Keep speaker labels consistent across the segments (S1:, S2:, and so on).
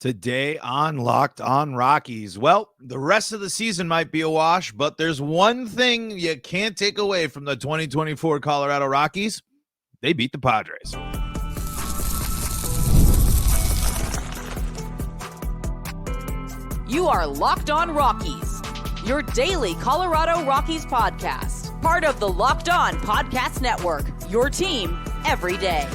S1: Today on Locked On Rockies. Well, the rest of the season might be a wash, but there's one thing you can't take away from the 2024 Colorado Rockies. They beat the Padres.
S2: You are Locked On Rockies, your daily Colorado Rockies podcast. Part of the Locked On Podcast Network, your team every day.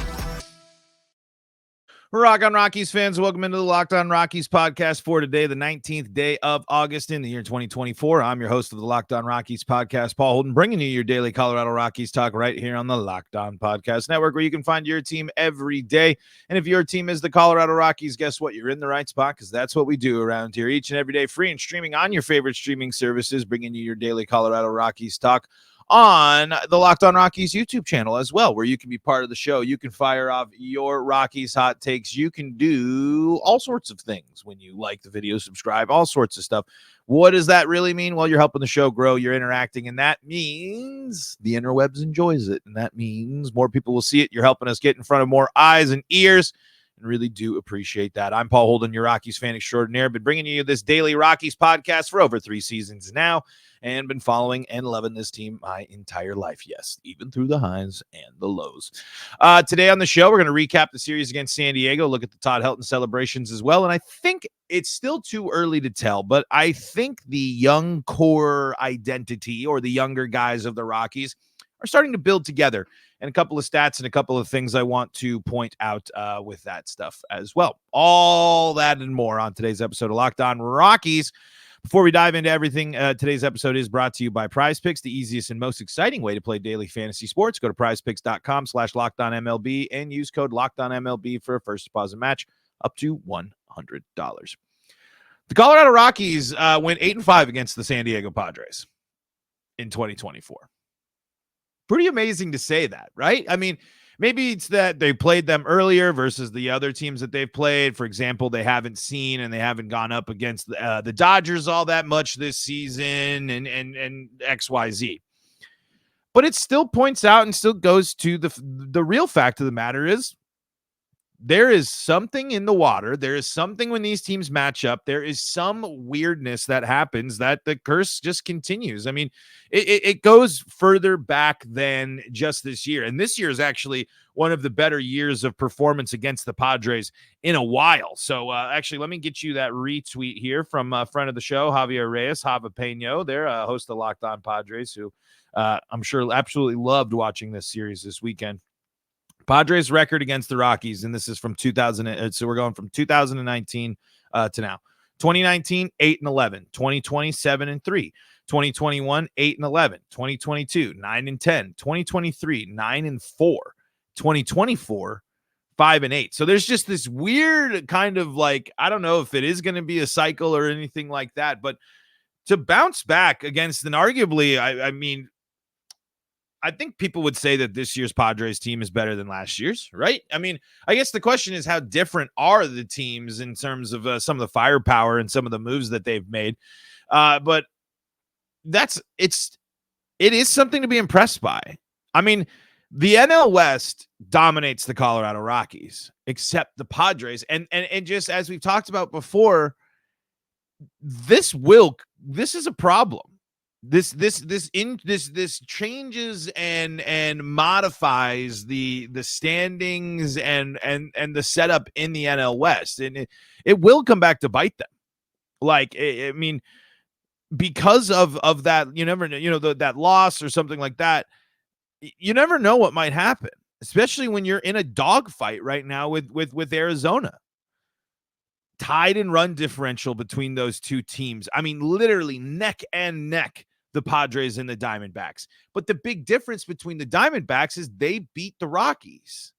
S1: Rock on Rockies fans, welcome into the Locked On Rockies podcast for today, the 19th day of August in the year 2024. I'm your host of the Locked On Rockies podcast, Paul Holden, bringing you your daily Colorado Rockies talk right here on the Locked On Podcast Network, where you can find your team every day. And if your team is the Colorado Rockies, guess what? You're in the right spot, because that's what we do around here each and every day, free and streaming on your favorite streaming services, bringing you your daily Colorado Rockies talk on the Locked On Rockies YouTube channel as well, where you can be part of the show. You can fire off your Rockies hot takes. You can do all sorts of things when you like the video, subscribe, all sorts of stuff. What does that really mean? Well, you're helping the show grow, you're interacting, and that means the interwebs enjoys it, and that means more people will see it. You're helping us get in front of more eyes and ears, and really do appreciate that. I'm Paul Holden, your Rockies fan extraordinaire. Been bringing you this daily Rockies podcast for over 3 seasons now, and been following and loving this team my entire life. Yes, even through the highs and the lows. Today on the show, we're going to recap the series against San Diego, look at the Todd Helton celebrations as well. And I think it's still too early to tell, but I think the young core identity, or the younger guys of the Rockies, are starting to build together. And a couple of stats and a couple of things I want to point out with that stuff as well. All that and more on today's episode of Locked On Rockies. Before we dive into everything, today's episode is brought to you by PrizePicks, the easiest and most exciting way to play daily fantasy sports. Go to prizepicks.com/LockedOnMLB and use code LockedOnMLB for a first deposit match up to $100. The Colorado Rockies went 8-5 against the San Diego Padres in 2024. Pretty amazing to say that, right? I mean, maybe it's that they played them earlier versus the other teams that they've played. For example, they haven't seen and they haven't gone up against the Dodgers all that much this season and XYZ. But it still points out and still goes to the real fact of the matter is there is something in the water. There is something when these teams match up. There is some weirdness that happens that the curse just continues. I mean, it goes further back than just this year. And this year is actually one of the better years of performance against the Padres in a while. So actually, let me get you that retweet here from friend of the show, Javier Reyes, Java Peño. They're a host of Locked On Padres, who I'm sure absolutely loved watching this series this weekend. Padres record against the Rockies, and this is from 2000. So we're going from 2019 to now. 2019, 8-11. 2020, 7-3. 2021, 8-11. 2022, 9-10. 2023, 9-4. 2024, 5-8. So there's just this weird kind of like, I don't know if it is going to be a cycle or anything like that, but to bounce back against an arguably, I mean, I think people would say that this year's Padres team is better than last year's, right? I mean, I guess the question is, how different are the teams in terms of some of the firepower and some of the moves that they've made? But it is something to be impressed by. I mean, the NL West dominates the Colorado Rockies, except the Padres. And just as we've talked about before, this is a problem. This changes and modifies the standings and the setup in the NL West, and it will come back to bite them. Like, I mean, because of that, you never know, that loss or something like that. You never know what might happen, especially when you're in a dogfight right now with Arizona. Tied in run differential between those two teams. I mean, literally neck and neck, the Padres and the Diamondbacks. But the big difference between the Diamondbacks is they beat the Rockies.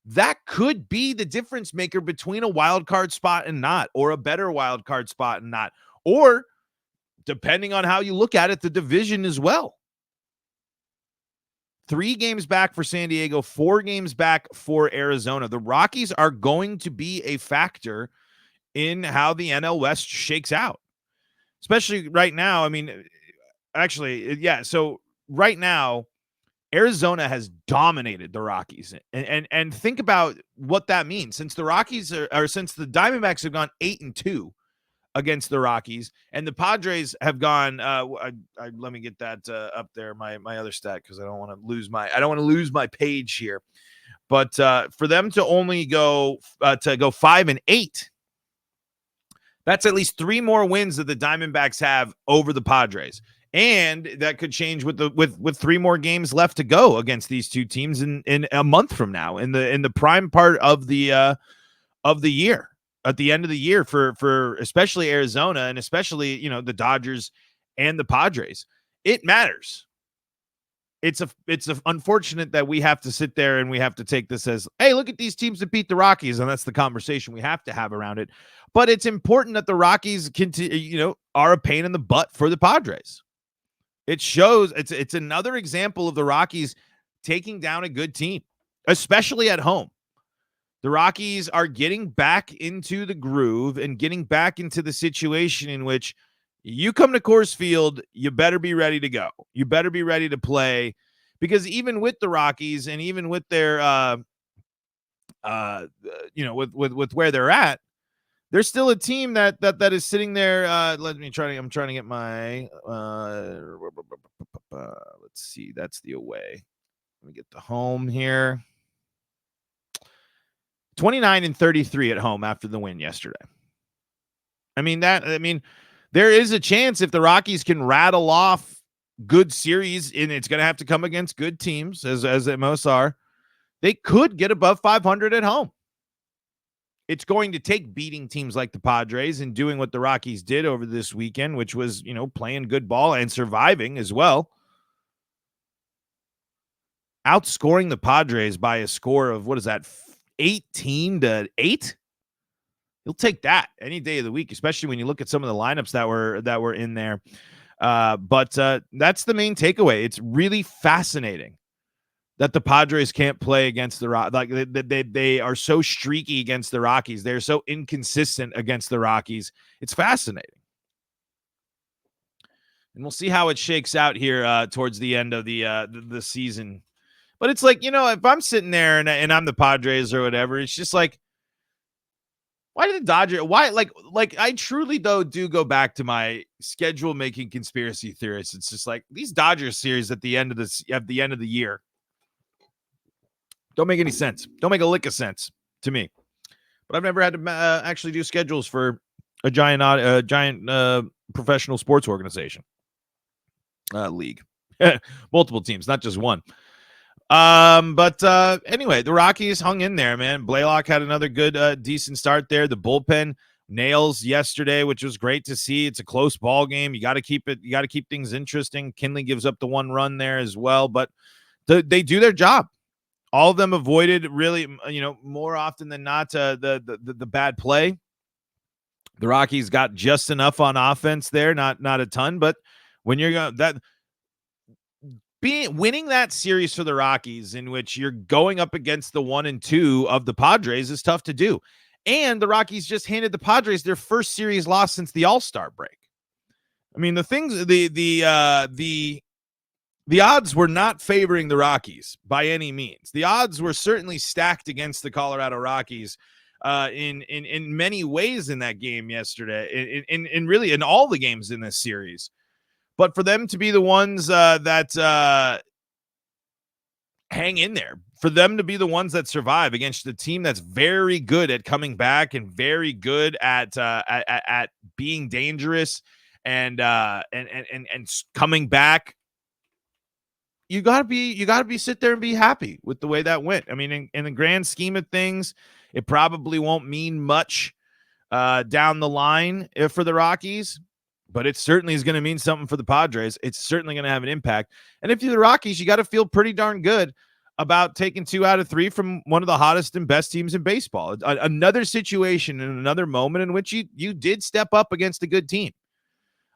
S1: That could be the difference maker between a wild card spot and not, or a better wild card spot and not, or depending on how you look at it, the division as well. 3 games back for San Diego, 4 games back for Arizona. The Rockies are going to be a factor in how the NL West shakes out, especially right now. I mean, actually, yeah. So right now, Arizona has dominated the Rockies, and think about what that means. Since the Rockies since the Diamondbacks have gone 8-2 against the Rockies, and the Padres have gone. Let me get that up there. My other stat, because I don't want to lose my page here. But for them to only go 5-8, that's at least 3 more wins that the Diamondbacks have over the Padres. And that could change with 3 more games left to go against these two teams in a month from now, in the prime part of the year, at the end of the year for especially Arizona, and especially, the Dodgers and the Padres. It matters. It's unfortunate that we have to sit there and we have to take this as, hey, look at these teams that beat the Rockies, and that's the conversation we have to have around it. But it's important that the Rockies are a pain in the butt for the Padres. It shows it's another example of the Rockies taking down a good team, especially at home. The Rockies are getting back into the groove and getting back into the situation in which you come to Coors Field, you better be ready to go. You better be ready to play, because even with the Rockies and even with their, with where they're at, there's still a team that is sitting there. I'm trying to get my, let's see. That's the away. Let me get the home here. 29-33 at home after the win yesterday. There is a chance if the Rockies can rattle off good series, and it's going to have to come against good teams, as they most are, they could get above 500 at home. It's going to take beating teams like the Padres and doing what the Rockies did over this weekend, which was, playing good ball and surviving as well. Outscoring the Padres by a score of, 18-8? You'll take that any day of the week, especially when you look at some of the lineups that were in there. But that's the main takeaway. It's really fascinating that the Padres can't play against the Rockies. Like they are so streaky against the Rockies. They're so inconsistent against the Rockies. It's fascinating. And we'll see how it shakes out here towards the end of the season. But it's like, if I'm sitting there and I'm the Padres or whatever, it's just like, why did the Dodgers? Why like I truly do go back to my schedule making conspiracy theorists. It's just like these Dodgers series at the end of the year don't make any sense. Don't make a lick of sense to me. But I've never had to actually do schedules for a giant professional sports organization league, multiple teams, not just one. But anyway, the Rockies hung in there, man. Blaylock had another good, decent start there. The bullpen nails yesterday, which was great to see. It's a close ball game. You got to keep things interesting. Kinley gives up the 1 run there as well, but they do their job. All of them avoided really, more often than not, the bad play. The Rockies got just enough on offense there, not a ton, but when you're going winning that series for the Rockies, in which you're going up against the 1 and 2 of the Padres, is tough to do. And the Rockies just handed the Padres their first series loss since the All-Star break. I mean, the odds were not favoring the Rockies by any means. The odds were certainly stacked against the Colorado Rockies in many ways in that game yesterday, in really in all the games in this series. But for them to be the ones that hang in there, for them to be the ones that survive against a team that's very good at coming back and very good at being dangerous and coming back, you gotta be sit there and be happy with the way that went. I mean, in the grand scheme of things, it probably won't mean much down the line for the Rockies. But it certainly is going to mean something for the Padres. It's certainly going to have an impact. And if you're the Rockies, you got to feel pretty darn good about taking 2 out of 3 from one of the hottest and best teams in baseball. Another situation and another moment in which you did step up against a good team.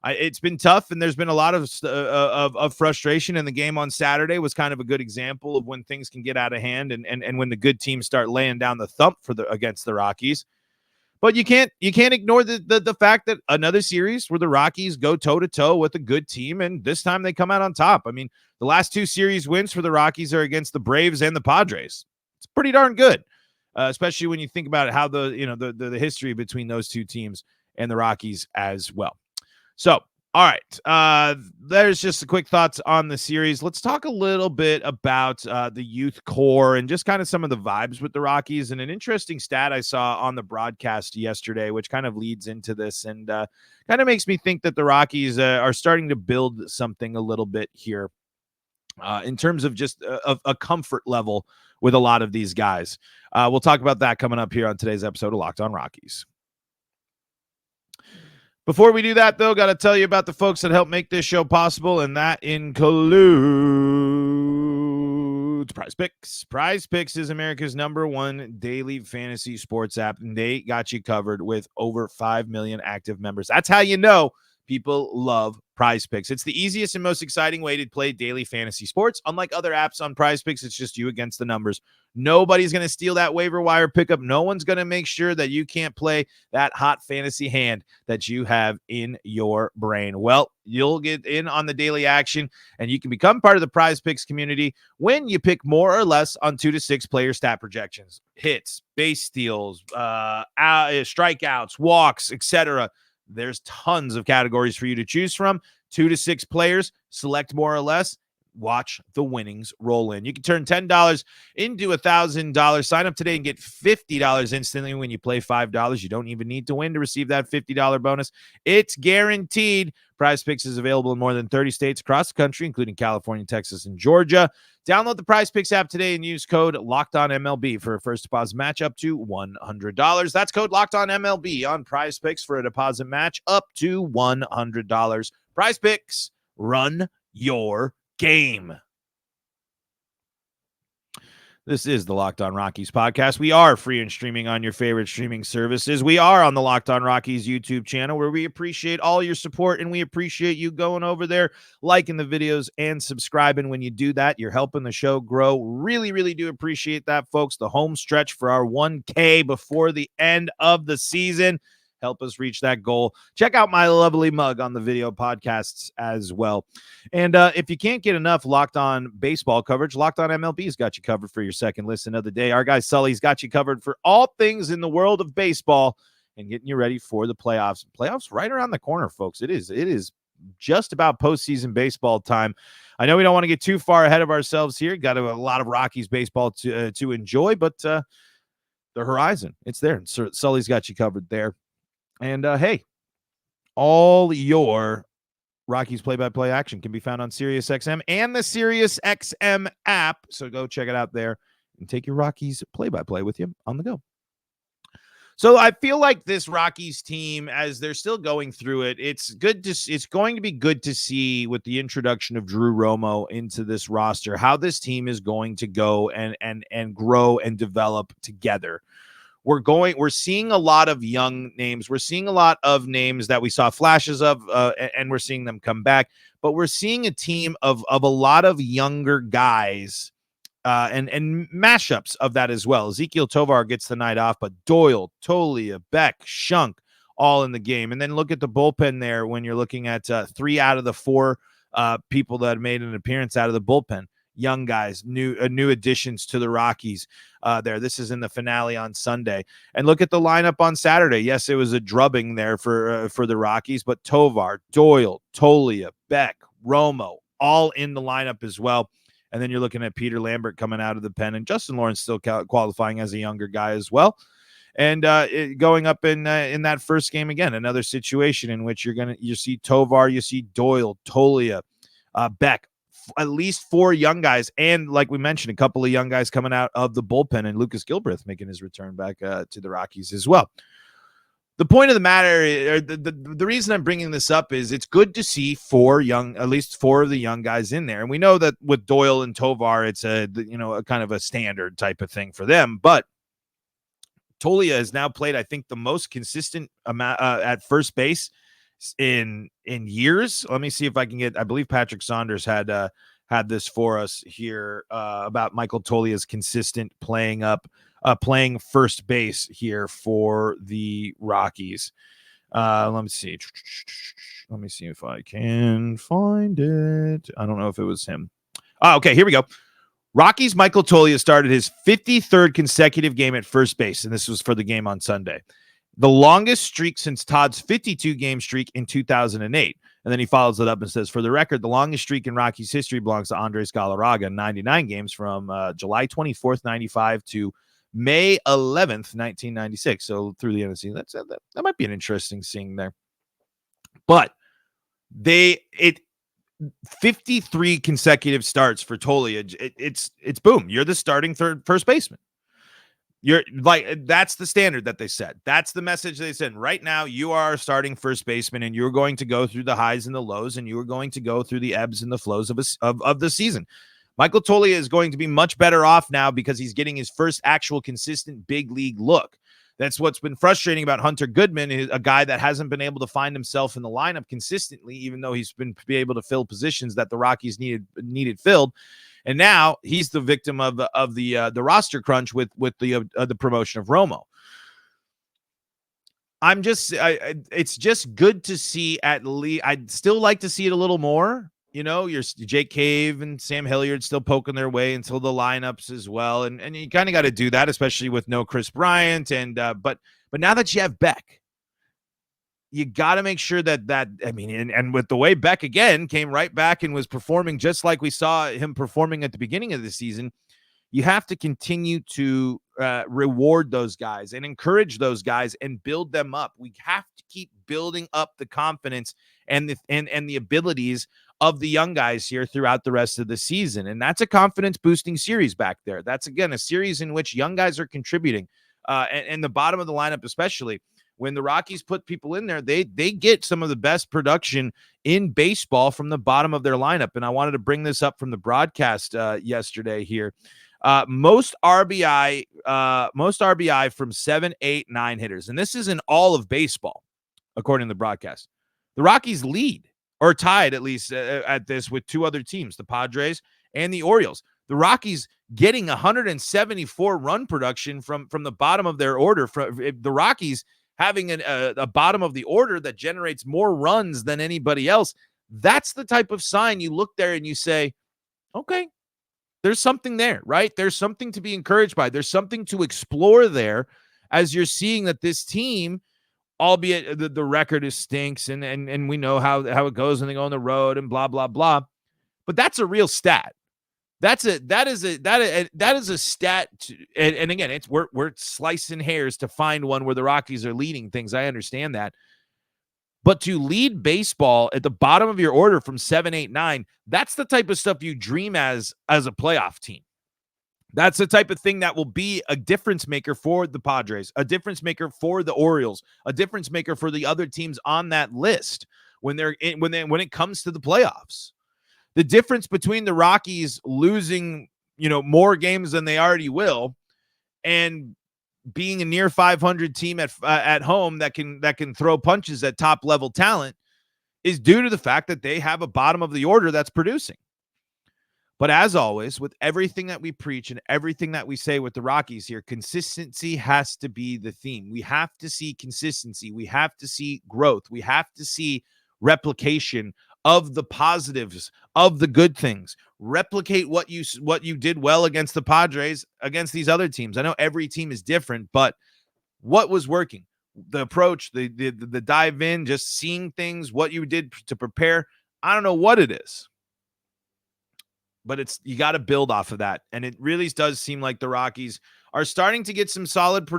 S1: It's been tough, and there's been a lot of frustration. And the game on Saturday was kind of a good example of when things can get out of hand and when the good teams start laying down the thump against the Rockies. But you can't ignore the fact that another series where the Rockies go toe-to-toe with a good team, and this time they come out on top. I mean, the last 2 series wins for the Rockies are against the Braves and the Padres. It's pretty darn good, especially when you think about how the history between those 2 teams and the Rockies as well. So, all right, there's just a quick thoughts on the series. Let's talk a little bit about the youth core and just kind of some of the vibes with the Rockies. And an interesting stat I saw on the broadcast yesterday, which kind of leads into this and kind of makes me think that the Rockies are starting to build something a little bit here in terms of just a comfort level with a lot of these guys. We'll talk about that coming up here on today's episode of Locked On Rockies. Before we do that, though, got to tell you about the folks that help make this show possible, and that includes PrizePicks. PrizePicks is America's #1 daily fantasy sports app, and they got you covered with over 5 million active members. That's how you know people love PrizePicks. It's the easiest and most exciting way to play daily fantasy sports. Unlike other apps on PrizePicks, it's just you against the numbers. Nobody's going to steal that waiver wire pickup. No one's going to make sure that you can't play that hot fantasy hand that you have in your brain. Well, you'll get in on the daily action, and you can become part of the PrizePicks community when you pick more or less on 2 to 6 player stat projections, hits, base steals, strikeouts, walks, etc. There's tons of categories for you to choose from. 2 to 6 players, select more or less. Watch the winnings roll in. You can turn $10 into $1,000. Sign up today and get $50 instantly when you play $5. You don't even need to win to receive that $50 bonus. It's guaranteed. PrizePicks is available in more than 30 states across the country, including California, Texas, and Georgia. Download the PrizePicks app today and use code LOCKEDONMLB for a first deposit match up to $100. That's code LOCKEDONMLB on PrizePicks for a deposit match up to $100. PrizePicks, run your game. This is the Locked On Rockies podcast. We are free and streaming on your favorite streaming services. We are on the Locked On Rockies YouTube channel, where we appreciate all your support, and we appreciate you going over there, liking the videos, and subscribing. When you do that, you're helping the show grow. Really, really do appreciate that, folks. The home stretch for our 1K before the end of the season. Help us reach that goal. Check out my lovely mug on the video podcasts as well. And if you can't get enough Locked On baseball coverage, Locked On MLB's got you covered for your second listen of the day. Our guy Sully's got you covered for all things in the world of baseball and getting you ready for the playoffs. Playoffs right around the corner, folks. It is just about postseason baseball time. I know we don't want to get too far ahead of ourselves here. Got a lot of Rockies baseball to enjoy, but the horizon, it's there. Sully's got you covered there. And, hey, all your Rockies play-by-play action can be found on SiriusXM and the SiriusXM app. So go check it out there and take your Rockies play-by-play with you on the go. So I feel like this Rockies team, as they're still going through it, it's going to be good to see with the introduction of Drew Romo into this roster, how this team is going to go and grow and develop together. We're seeing a lot of young names. We're seeing a lot of names that we saw flashes of, and we're seeing them come back. But we're seeing a team of a lot of younger guys and mashups of that as well. Ezequiel Tovar gets the night off, but Doyle, Tolia, Beck, Shunk, all in the game. And then look at the bullpen there when you're looking at 3 out of the 4 people that made an appearance out of the bullpen. Young guys, new additions to the Rockies there. This is in the finale on Sunday. And look at the lineup on Saturday. Yes, it was a drubbing there for the Rockies, but Tovar, Doyle, Tolia, Beck, Romo, all in the lineup as well. And then you're looking at Peter Lambert coming out of the pen, and Justin Lawrence still qualifying as a younger guy as well. And going up in that first game again, another situation in which you see Tovar, you see Doyle, Tolia, Beck, at least 4 young guys, and like we mentioned, a couple of young guys coming out of the bullpen, and Lucas Gilbreth making his return back to the Rockies as well. The point of the matter, or the reason I'm bringing this up, is it's good to see at least 4 of the young guys in there, and we know that with Doyle and Tovar, it's a kind of a standard type of thing for them. But Tolia has now played, I think, the most consistent amount at first base in years. Let me see if I can get, I believe Patrick Saunders had this for us here about Michael Tolia's consistent playing up playing first base here for the Rockies. Let me see. Let me see if I can find it. I don't know if it was him. Oh, okay, here we go. Rockies Michael Toglia started his 53rd consecutive game at first base, and this was for the game on Sunday. The longest streak since Todd's 52-game streak in 2008. And then he follows it up and says, for the record, the longest streak in Rockies history belongs to Andres Galarraga, 99 games from July 24th, 95 to May 11th, 1996. So through the end of the season, that might be an interesting thing there. But 53 consecutive starts for Toglia. It's boom. You're the starting first baseman. You're like, that's the standard that they set. That's the message they send. Right now, you are a starting first baseman, and you're going to go through the highs and the lows, and you are going to go through the ebbs and the flows of the season. Michael Toglia is going to be much better off now because he's getting his first actual consistent big league look. That's what's been frustrating about Hunter Goodman, a guy that hasn't been able to find himself in the lineup consistently, even though he's been able to fill positions that the Rockies needed filled. And now he's the victim of the roster crunch with the promotion of Romo. It's just good to see at least. I'd still like to see it a little more. You know, your Jake Cave and Sam Hilliard still poking their way into the lineups as well, and you kind of got to do that, especially with no Chris Bryant. And but now that you have Beck, you got to make sure that I mean, and with the way Beck again came right back and was performing just like we saw him performing at the beginning of the season, you have to continue to reward those guys and encourage those guys and build them up. We have to keep building up the confidence and the abilities of the young guys here throughout the rest of the season. And that's a confidence boosting series back there. That's, again, a series in which young guys are contributing and the bottom of the lineup, especially. When the Rockies put people in there, they get some of the best production in baseball from the bottom of their lineup. And I wanted to bring this up from the broadcast yesterday here. Most RBI from 7, 8, 9 hitters. And this is in all of baseball, according to the broadcast. The Rockies lead, or tied at least at this, with two other teams, the Padres and the Orioles. The Rockies getting 174 run production from the bottom of their order. The Rockies having a bottom of the order that generates more runs than anybody else. That's the type of sign you look there and you say, okay, there's something there, right? There's something to be encouraged by. There's something to explore there as you're seeing that this team, albeit the record is stinks and we know how it goes when they go on the road and blah, blah, blah. But that's a real stat. That is a stat, and again, we're slicing hairs to find one where the Rockies are leading things. I understand that, but to lead baseball at the bottom of your order from 7, 8, 9, that's the type of stuff you dream as a playoff team. That's the type of thing that will be a difference maker for the Padres, a difference maker for the Orioles, a difference maker for the other teams on that list when it comes to the playoffs. The difference between the Rockies losing, more games than they already will, and being a near 500 team at home that can throw punches at top level talent is due to the fact that they have a bottom of the order that's producing. But as always, with everything that we preach and everything that we say with the Rockies here, consistency has to be the theme. We have to see consistency. We have to see growth. We have to see replication of the positives, of the good things. Replicate what you did well against the Padres, against these other teams. I know every team is different, but what was working? The approach, the dive in, just seeing things, what you did to prepare. I don't know what it is, but you got to build off of that. And it really does seem like the Rockies are starting to get some solid,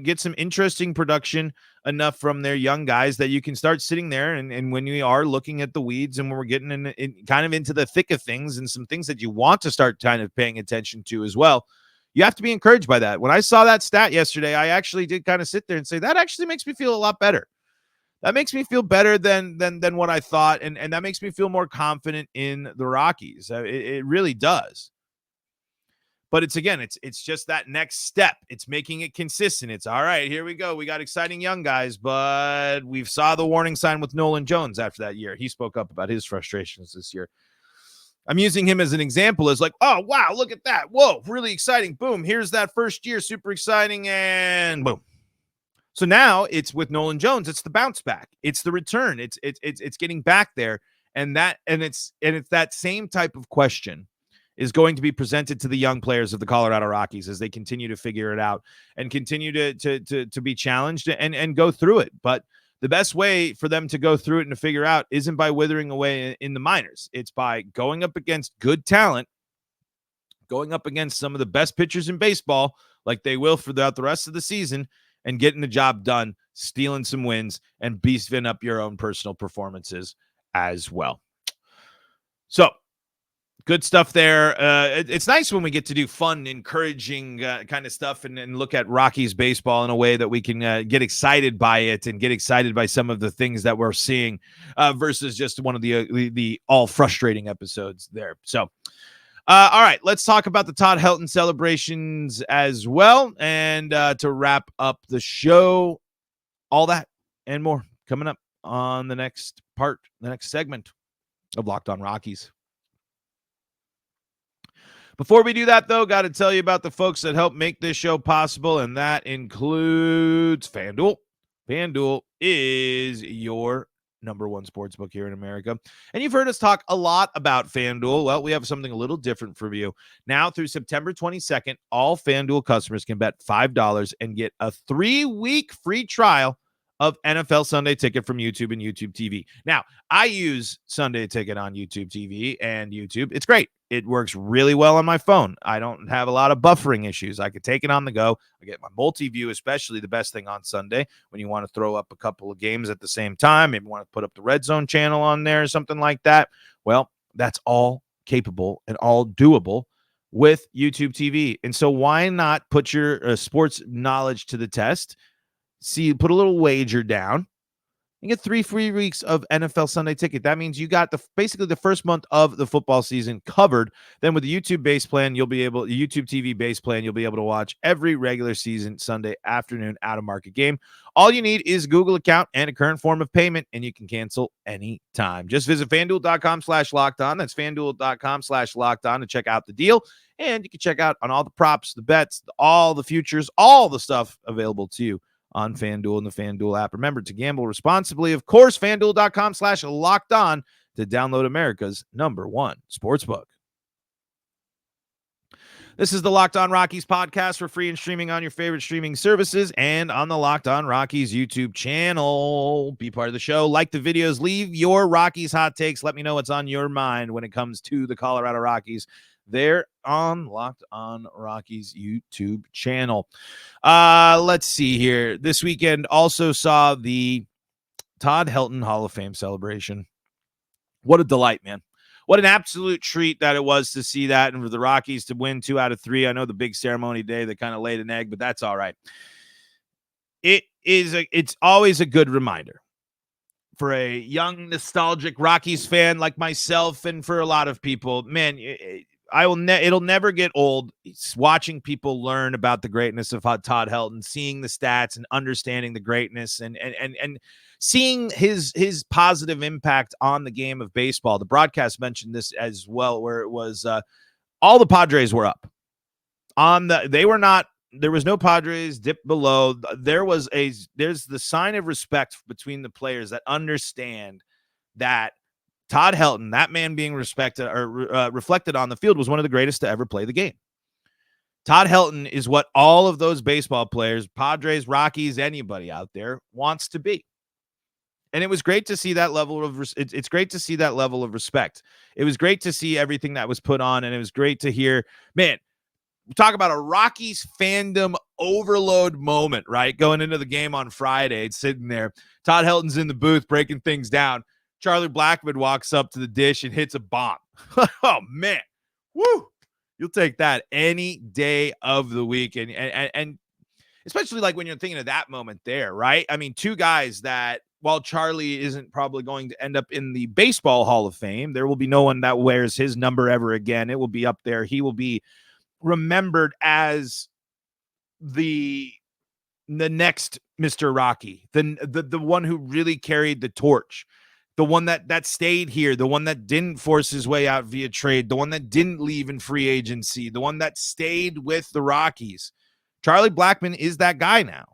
S1: get some interesting production enough from their young guys that you can start sitting there. And when we are looking at the weeds and when we're getting in kind of into the thick of things and some things that you want to start kind of paying attention to as well, you have to be encouraged by that. When I saw that stat yesterday, I actually did kind of sit there and say, that actually makes me feel a lot better. That makes me feel better than what I thought. And that makes me feel more confident in the Rockies. It really does. But it's just that next step. It's making it consistent. It's all right. Here we go. We got exciting young guys, but we've saw the warning sign with Nolan Jones after that year. He spoke up about his frustrations this year. I'm using him as an example as like, oh, wow, look at that. Whoa, really exciting. Boom, here's that first year, super exciting, and boom. So now it's with Nolan Jones. It's the bounce back. It's the return. It's getting back there, and it's that same type of question is going to be presented to the young players of the Colorado Rockies as they continue to figure it out and continue to be challenged and go through it. But the best way for them to go through it and to figure out isn't by withering away in the minors. It's by going up against good talent, going up against some of the best pitchers in baseball, like they will throughout the rest of the season, and getting the job done, stealing some wins, and beefing up your own personal performances as well. So, good stuff there. It's nice when we get to do fun, encouraging kind of stuff and look at Rockies baseball in a way that we can get excited by it and get excited by some of the things that we're seeing versus just one of the all frustrating episodes there. So, all right, let's talk about the Todd Helton celebrations as well. And to wrap up the show, all that and more coming up on the next segment of Locked On Rockies. Before we do that, though, got to tell you about the folks that help make this show possible, and that includes FanDuel. FanDuel is your number one sports book here in America. And you've heard us talk a lot about FanDuel. Well, we have something a little different for you. Now through September 22nd, all FanDuel customers can bet $5 and get a 3-week free trial of NFL Sunday Ticket from YouTube and YouTube TV. Now, I use Sunday Ticket on YouTube TV and YouTube. It's great. It works really well on my phone. I don't have a lot of buffering issues. I could take it on the go. I get my multi-view, especially the best thing on Sunday when you want to throw up a couple of games at the same time. Maybe want to put up the Red Zone channel on there or something like that. Well, that's all capable and all doable with YouTube TV. And so why not put your sports knowledge to the test? Put a little wager down and get 3 free weeks of NFL Sunday Ticket. That means you got basically the first month of the football season covered. Then with the YouTube base plan, YouTube TV base plan, you'll be able to watch every regular season Sunday afternoon out of market game. All you need is a Google account and a current form of payment, and you can cancel anytime. Just visit FanDuel.com/lockedon. That's FanDuel.com/lockedon to check out the deal. And you can check out on all the props, the bets, all the futures, all the stuff available to you on FanDuel and the FanDuel app. Remember to gamble responsibly. Of course, FanDuel.com/lockedon to download America's #1 sportsbook. This is the Locked On Rockies podcast for free and streaming on your favorite streaming services and on the Locked On Rockies YouTube channel. Be part of the show. Like the videos. Leave your Rockies hot takes. Let me know what's on your mind when it comes to the Colorado Rockies. They're on Locked On Rockies YouTube channel. Let's see here. This weekend also saw the Todd Helton Hall of Fame celebration. What a delight, man. What an absolute treat that it was to see that and for the Rockies to win 2 out of 3. I know the big ceremony day that kind of laid an egg, but that's all right. It's always a good reminder for a young, nostalgic Rockies fan like myself and for a lot of people. Man, it'll never get old watching people learn about the greatness of Todd Helton, seeing the stats and understanding the greatness and seeing his positive impact on the game of baseball. The broadcast mentioned this as well, where it was all the Padres were up there was no Padres dip below. There's the sign of respect between the players that understand that Todd Helton, that man being respected or reflected on the field, was one of the greatest to ever play the game. Todd Helton is what all of those baseball players, Padres, Rockies, anybody out there wants to be. And it was great to see that level of it's great to see that level of respect. It was great to see everything that was put on, and it was great to hear, man, talk about a Rockies fandom overload moment, right? Going into the game on Friday, sitting there. Todd Helton's in the booth breaking things down. Charlie Blackmon walks up to the dish and hits a bomb. Oh, man. Woo! You'll take that any day of the week. And especially like when you're thinking of that moment there, right? I mean, two guys that, while Charlie isn't probably going to end up in the Baseball Hall of Fame, there will be no one that wears his number ever again. It will be up there. He will be remembered as the next Mr. Rocky, the one who really carried the torch the one that stayed here, the one that didn't force his way out via trade, the one that didn't leave in free agency, the one that stayed with the Rockies. Charlie Blackmon is that guy now.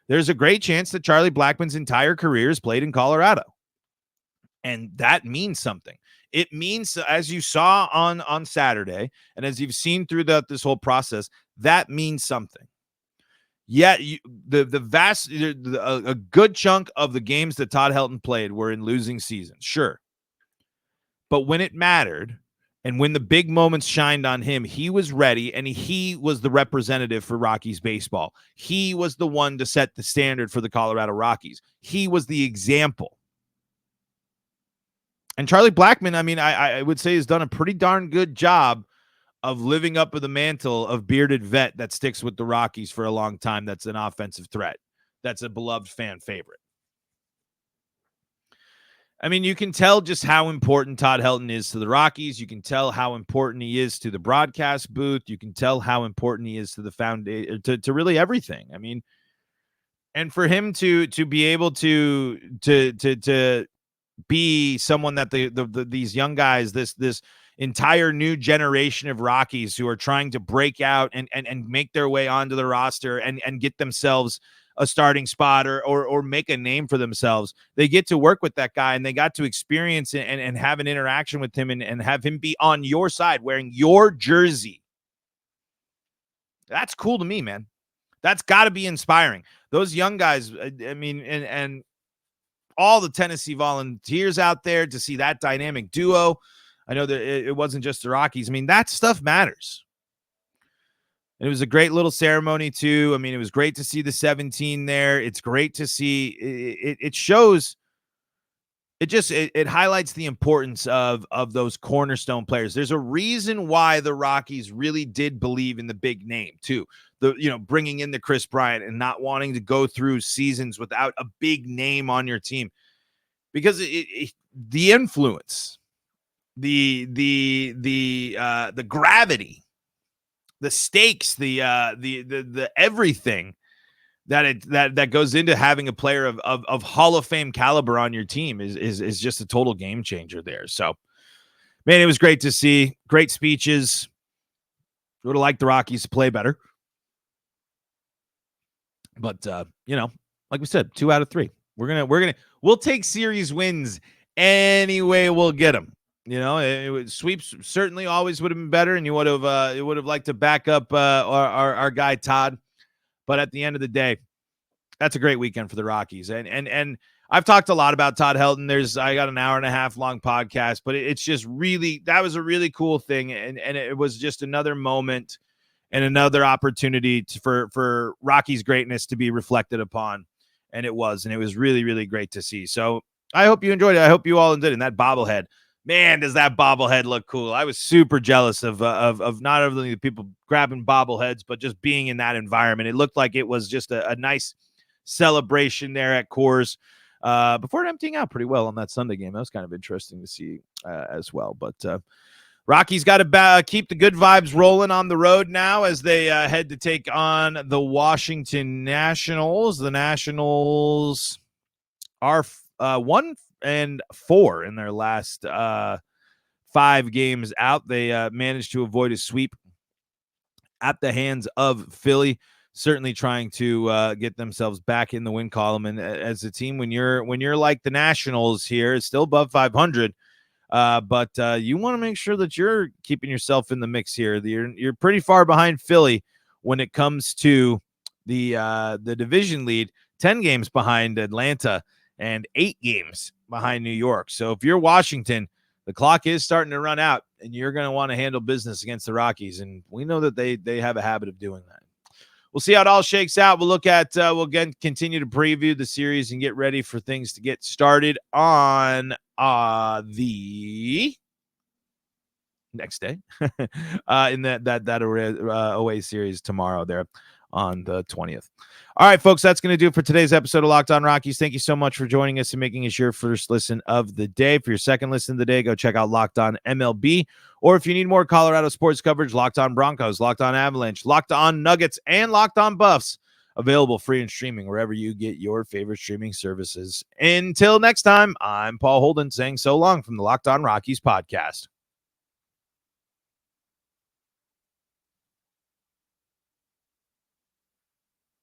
S1: There's a great chance that Charlie Blackmon's entire career is played in Colorado. And that means something. It means, as you saw on Saturday, and as you've seen throughout this whole process, that means something. Yeah, a good chunk of the games that Todd Helton played were in losing seasons, sure. But when it mattered, and when the big moments shined on him, he was ready, and he was the representative for Rockies baseball. He was the one to set the standard for the Colorado Rockies. He was the example. And Charlie Blackmon, I mean, I would say has done a pretty darn good job of living up to the mantle of bearded vet that sticks with the Rockies for a long time. That's an offensive threat. That's a beloved fan favorite. I mean, you can tell just how important Todd Helton is to the Rockies. You can tell how important he is to the broadcast booth. You can tell how important he is to the foundation, to really everything. I mean, and for him to be able to be someone that these young guys, this entire new generation of Rockies who are trying to break out and make their way onto the roster and get themselves a starting spot or make a name for themselves. They get to work with that guy, and they got to experience it and have an interaction with him and have him be on your side wearing your jersey. That's cool to me, man. That's got to be inspiring. Those young guys, I mean, and all the Tennessee Volunteers out there, to see that dynamic duo. I know that it wasn't just the Rockies. I mean, that stuff matters. And it was a great little ceremony too. I mean, it was great to see the 17 there. It's great to see it shows. It highlights the importance of those cornerstone players. There's a reason why the Rockies really did believe in the big name too. Bringing in the Chris Bryant and not wanting to go through seasons without a big name on your team, because the influence, the gravity, the stakes, the everything that goes into having a player of Hall of Fame caliber on your team is just a total game changer there. So, man, it was great to see. Great speeches. Would have liked the Rockies to play better. But like we said, 2 out of 3. We'll take series wins any way we'll get them. Sweeps certainly always would have been better, and you would have liked to back up our guy Todd. But at the end of the day, that's a great weekend for the Rockies. And I've talked a lot about Todd Helton. I got an hour and a half long podcast, but it's just really, that was a really cool thing. And it was just another moment and another opportunity for Rockies greatness to be reflected upon. And it was really, really great to see. So I hope you enjoyed it. I hope you all did. And that bobblehead, man, does that bobblehead look cool. I was super jealous of not only the people grabbing bobbleheads, but just being in that environment. It looked like it was just a nice celebration there at Coors before emptying out pretty well on that Sunday game. That was kind of interesting to see as well. But Rockies got to keep the good vibes rolling on the road now as they head to take on the Washington Nationals. The Nationals are 1-4 in their last 5 games out. They managed to avoid a sweep at the hands of Philly, certainly trying to get themselves back in the win column. And as a team, when you're like the Nationals here, it's still above 500. But you want to make sure that you're keeping yourself in the mix here. You're pretty far behind Philly when it comes to the division lead, 10 games behind Atlanta and 8 games behind New York. So if you're Washington, the clock is starting to run out, and you're going to want to handle business against the Rockies. And we know that they have a habit of doing that. We'll see how it all shakes out. We'll look at, we'll again continue to preview the series and get ready for things to get started on the next day in that away series tomorrow there on the 20th. All right, folks, that's going to do it for today's episode of Locked On Rockies. Thank you so much for joining us and making us your first listen of the day. For your second listen of the day, go check out Locked On MLB. Or if you need more Colorado sports coverage, Locked On Broncos, Locked On Avalanche, Locked On Nuggets, and Locked On Buffs. Available free and streaming wherever you get your favorite streaming services. Until next time, I'm Paul Holden saying so long from the Locked On Rockies podcast.